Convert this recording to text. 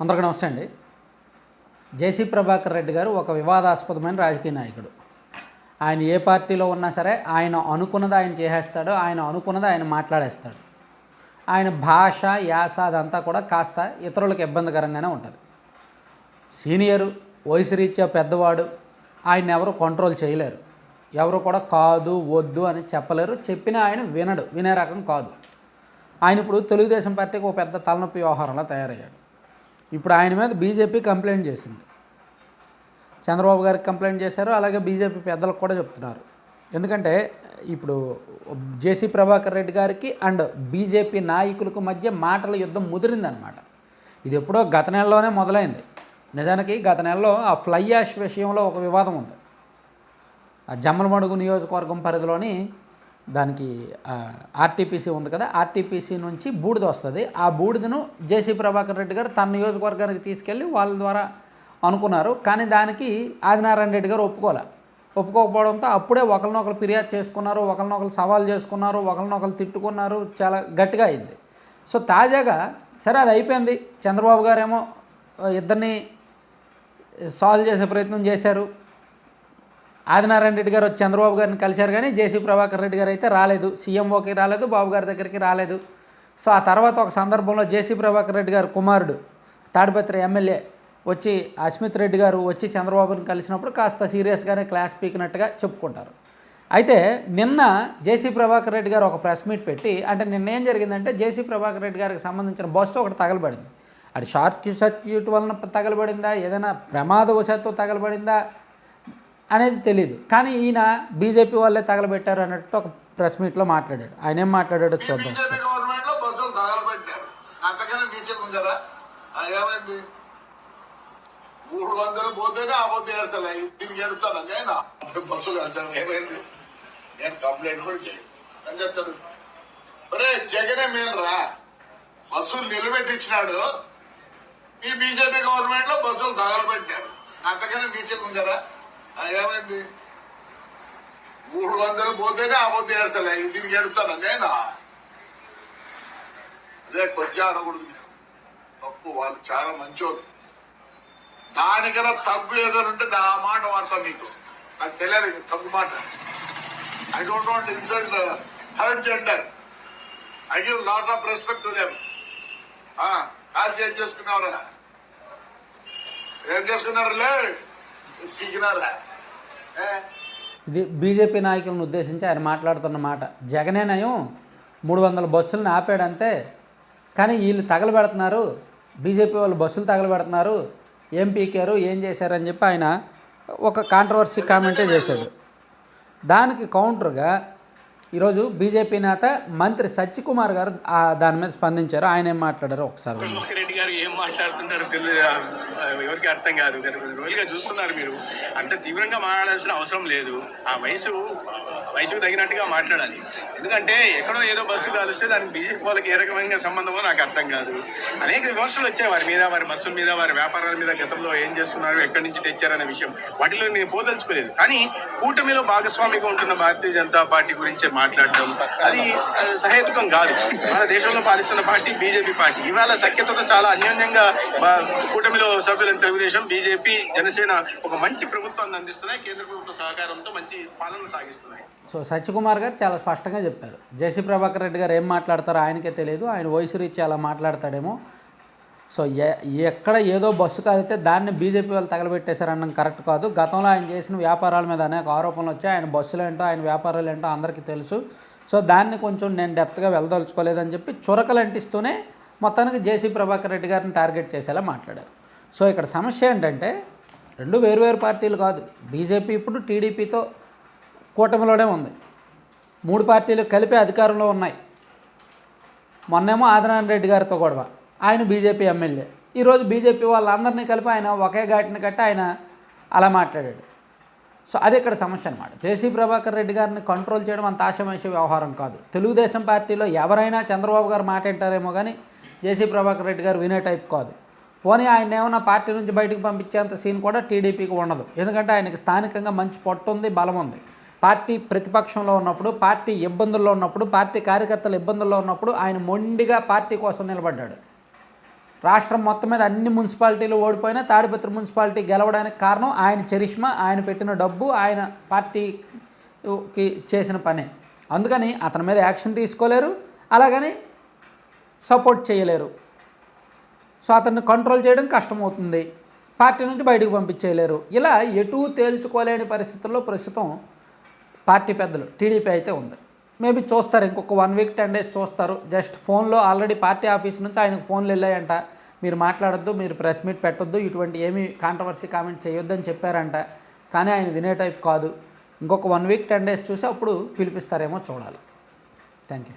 అందరికీ నమస్తే అండి. జేసీ ప్రభాకర్ రెడ్డి గారు ఒక వివాదాస్పదమైన రాజకీయ నాయకుడు. ఆయన ఏ పార్టీలో ఉన్నా సరే ఆయన అనుకున్నది ఆయన చేసేస్తాడు, ఆయన అనుకున్నది ఆయన మాట్లాడేస్తాడు. ఆయన భాష, యాస అదంతా కూడా కాస్త ఇతరులకు ఇబ్బందికరంగానే ఉంటుంది. సీనియరు, వయసు రీత్యా పెద్దవాడు, ఆయన ఎవరు కంట్రోల్ చేయలేరు. ఎవరు కూడా కాదు వద్దు అని చెప్పలేరు. చెప్పినా ఆయన వినే రకం కాదు. ఆయన ఇప్పుడు తెలుగుదేశం పార్టీకి ఒక పెద్ద తలనొప్పి వ్యవహారంలో తయారయ్యాడు. ఇప్పుడు ఆయన మీద బీజేపీ కంప్లైంట్ చేసింది. చంద్రబాబు గారికి కంప్లైంట్ చేశారు, అలాగే బీజేపీ పెద్దలకు కూడా చెప్తున్నారు. ఎందుకంటే ఇప్పుడు జేసీ ప్రభాకర్ రెడ్డి గారికి అండ్ బీజేపీ నాయకులకు మధ్య మాటల యుద్ధం ముదిరిందనమాట. ఇది ఎప్పుడో గత నెలలోనే మొదలైంది. నిజానికి గత నెలలో ఆ ఫ్లై యాష్ విషయంలో ఒక వివాదం ఉంది. ఆ జమ్మలమడుగు నియోజకవర్గం పరిధిలోని దానికి ఆర్టీపీసీ ఉంది కదా, ఆర్టీపీసీ నుంచి బూడిద వస్తుంది. ఆ బూడిదను జేసీ ప్రభాకర్ రెడ్డి గారు తన నియోజకవర్గానికి తీసుకెళ్ళి వాళ్ళ ద్వారా అనుకున్నారు. కానీ దానికి ఆదినారాయణ రెడ్డి గారు ఒప్పుకోకపోవడంతో అప్పుడే ఒకరినొకరు ఫిర్యాదు చేసుకున్నారు, ఒకరినొకరు సవాల్ చేసుకున్నారు, ఒకరినొకరు తిట్టుకున్నారు. చాలా గట్టిగా అయింది. సో తాజాగా సరే అది అయిపోయింది. చంద్రబాబు గారేమో ఇద్దరిని సాల్వ్ చేసే ప్రయత్నం చేశారు. ఆదినారాయణ రెడ్డి గారు వచ్చి చంద్రబాబు గారిని కలిశారు, కానీ జేసీ ప్రభాకర్ రెడ్డి గారు అయితే రాలేదు. సీఎంఓకి రాలేదు, బాబు గారి దగ్గరికి రాలేదు. సో ఆ తర్వాత ఒక సందర్భంలో జేసీ ప్రభాకర్ రెడ్డి గారు కుమారుడు తాడిపత్రి ఎమ్మెల్యే వచ్చి అస్మిత్ రెడ్డి గారు వచ్చి చంద్రబాబుని కలిసినప్పుడు కాస్త సీరియస్గానే క్లాస్ పీకినట్టుగా చెప్పుకుంటారు. అయితే నిన్న జేసీ ప్రభాకర్ రెడ్డి గారు ఒక ప్రెస్ మీట్ పెట్టి, అంటే నిన్న ఏం జరిగిందంటే జేసీ ప్రభాకర్ రెడ్డి గారికి సంబంధించిన బస్సు ఒకటి తగలబడింది. అది షార్ట్ సర్క్యూట్ వలన తగలబడిందా, ఏదైనా ప్రమాదవశాత్తు తగలబడిందా అనేది తెలియదు. కానీ ఈయన బీజేపీ వాళ్ళే తగలబెట్టారు అన్నట్టు ఒక ప్రెస్ మీట్లో మాట్లాడాడు. ఆయన ఏం మాట్లాడాడో చూద్దాం. మూడు వందలు పోతేనే ఆపోతే అసలు దీనికి ఎడతాను నేను బస్సు కలిసాను. ఏమైంది? నేను కంప్లైంట్ కూడా చేయను చెప్తారు. ఒరే జగనే మేలురా, బస్సులు నిలబెట్టించినాడు. ఈ బీజేపీ గవర్నమెంట్ లో బస్సులు తగలబెట్టారు. అంతకన్నా నీచలు ఉందరా? ఏమైంది? 300 పోతేనే ఆపోతే అసలు దీనికి ఎడతాను నేను. అదే కొంచెం అనకూడదు. తప్పు, వాళ్ళు చాలా మంచోళ్ళు. దానికన్నా తగ్గు ఏదైనా ఉంటే ఆ మాట వాడతాం. మీకు నాకు తెలియదు తగ్గు మాట. I don't want insult third gender. I give lot of respect to them. కాల్సి ఏం చేసుకున్నారా? ఏం చేసుకున్నారులే పీకినారా? ఇది బీజేపీ నాయకులను ఉద్దేశించి ఆయన మాట్లాడుతున్న మాట. జగనే నయం 300 బస్సులను ఆపాడంతే, కానీ వీళ్ళు తగలబెడుతున్నారు, బీజేపీ వాళ్ళు బస్సులు తగలబెడుతున్నారు, ఏం పీకారు, ఏం చేశారని చెప్పి ఆయన ఒక కాంట్రవర్సీ కామెంటే చేశాడు. దానికి కౌంటర్గా ఈరోజు బీజేపీ నేత మంత్రి సత్యకుమార్ గారు దాని మీద స్పందించారు. ఆయన ఏం మాట్లాడారు ఒకసారి. రెడ్డి గారు ఏం మాట్లాడుతుంటారో తెలియదు, ఎవరికి అర్థం కాదు. గత కొన్ని రోజులుగా చూస్తున్నారు మీరు. అంత తీవ్రంగా మాట్లాడాల్సిన అవసరం లేదు. ఆ వయసుకు తగినట్టుగా మాట్లాడాలి. ఎందుకంటే ఎక్కడో ఏదో బస్సు కాలుస్తే దానికి బీజేపీ వాళ్ళకి ఏ రకమైన సంబంధమో నాకు అర్థం కాదు. అనేక విమర్శలు వచ్చాయి వారి మీద, వారి బస్సుల మీద, వారి వ్యాపారాల మీద. గతంలో ఏం చేస్తున్నారు, ఎక్కడి నుంచి తెచ్చారనే విషయం వాటిలో నేను పోదలుచుకోలేదు. కానీ కూటమిలో భాగస్వామిగా ఉంటున్న భారతీయ జనతా పార్టీ గురించి మాట్లాడడం అది సహేతుకం కాదు. మన దేశంలో పాలిస్తున్న పార్టీ బీజేపీ పార్టీ. ఇవాళ సఖ్యతతో చాలా అన్యోన్యంగా కూటమిలో సభ్యులైన తెలుగుదేశం, బీజేపీ, జనసేన ఒక మంచి ప్రభుత్వాన్ని అందిస్తున్నాయి. కేంద్ర ప్రభుత్వ సహకారంతో మంచి పాలన సాగిస్తున్నాయి. సో సత్యకుమార్ గారు చాలా స్పష్టంగా చెప్పారు. జేసీ ప్రభాకర్ రెడ్డి గారు ఏం మాట్లాడతారో ఆయనకే తెలియదు. ఆయన వయసు రీత్యా అలా మాట్లాడతాడేమో. సో ఎక్కడ ఏదో బస్సు కాలితే దాన్ని బీజేపీ వాళ్ళు తగలబెట్టేశారనడం కరెక్ట్ కాదు. గతంలో ఆయన చేసిన వ్యాపారాల మీద అనేక ఆరోపణలు వచ్చాయి. ఆయన బస్సులు ఏంటో, ఆయన వ్యాపారాలు ఏంటో అందరికీ తెలుసు. సో దాన్ని కొంచెం నేను డెప్త్గా వెళ్ళదలుచుకోలేదని చెప్పి చురకలు అంటిస్తూనే మొత్తానికి జేసీ ప్రభాకర్ రెడ్డి గారిని టార్గెట్ చేసేలా మాట్లాడారు. సో ఇక్కడ సమస్య ఏంటంటే రెండు వేరువేరు పార్టీలు కాదు. బీజేపీ ఇప్పుడు టీడీపీతో కూటమిలోనే ఉంది. 3 పార్టీలు కలిపి అధికారంలో ఉన్నాయి. మొన్నేమో ఆదినారాయణ రెడ్డి గారితో గొడవ, ఆయన బీజేపీ ఎమ్మెల్యే. ఈరోజు బీజేపీ వాళ్ళందరినీ కలిపి ఆయన ఒకే ఘాటిని కట్టి ఆయన అలా మాట్లాడాడు. సో అది ఇక్కడ సమస్య అనమాట. జేసీ ప్రభాకర్ రెడ్డి గారిని కంట్రోల్ చేయడం అంత ఆషామాషి వ్యవహారం కాదు. తెలుగుదేశం పార్టీలో ఎవరైనా చంద్రబాబు గారు మాట వింటారేమో, కానీ జేసీ ప్రభాకర్ రెడ్డి గారు వినే టైప్ కాదు. పోనీ ఆయన ఏమన్నా పార్టీ నుంచి బయటకు పంపించేంత సీన్ కూడా టీడీపీకి ఉండదు. ఎందుకంటే ఆయనకి స్థానికంగా మంచి పట్టు ఉంది, బలం ఉంది. పార్టీ ప్రతిపక్షంలో ఉన్నప్పుడు, పార్టీ ఇబ్బందుల్లో ఉన్నప్పుడు, పార్టీ కార్యకర్తలు ఇబ్బందుల్లో ఉన్నప్పుడు ఆయన మొండిగా పార్టీ కోసం నిలబడ్డాడు. రాష్ట్రం మొత్తం మీద అన్ని మున్సిపాలిటీలు ఓడిపోయినా తాడిపత్రి మున్సిపాలిటీ గెలవడానికి కారణం ఆయన చరిష్మా, ఆయన పెట్టిన డబ్బు, ఆయన పార్టీకి చేసిన పనే. అందుకని అతని మీద యాక్షన్ తీసుకోలేరు, అలాగని సపోర్ట్ చేయలేరు. సో అతన్ని కంట్రోల్ చేయడం కష్టమవుతుంది, పార్టీ నుంచి బయటకు పంపించేయలేరు. ఇలా ఎటూ తేల్చుకోలేని పరిస్థితుల్లో ప్రస్తుతం పార్టీ పెద్దలు టీడీపీ అయితే ఉంది. మేబీ చూస్తారు, ఇంకొక 1 వీక్ 10 డేస్ చూస్తారు. జస్ట్ ఫోన్లో ఆల్రెడీ పార్టీ ఆఫీస్ నుంచి ఆయనకు ఫోన్లు వెళ్ళాయంట, మీరు మాట్లాడొద్దు, మీరు ప్రెస్ మీట్ పెట్టొద్దు, ఇటువంటి ఏమీ కాంట్రవర్సీ కామెంట్ చేయొద్దని చెప్పారంట. కానీ ఆయన వినే టైప్ కాదు. ఇంకొక 1 వీక్ 10 డేస్ చూసి అప్పుడు పిలిపిస్తారేమో చూడాలి. Thank you.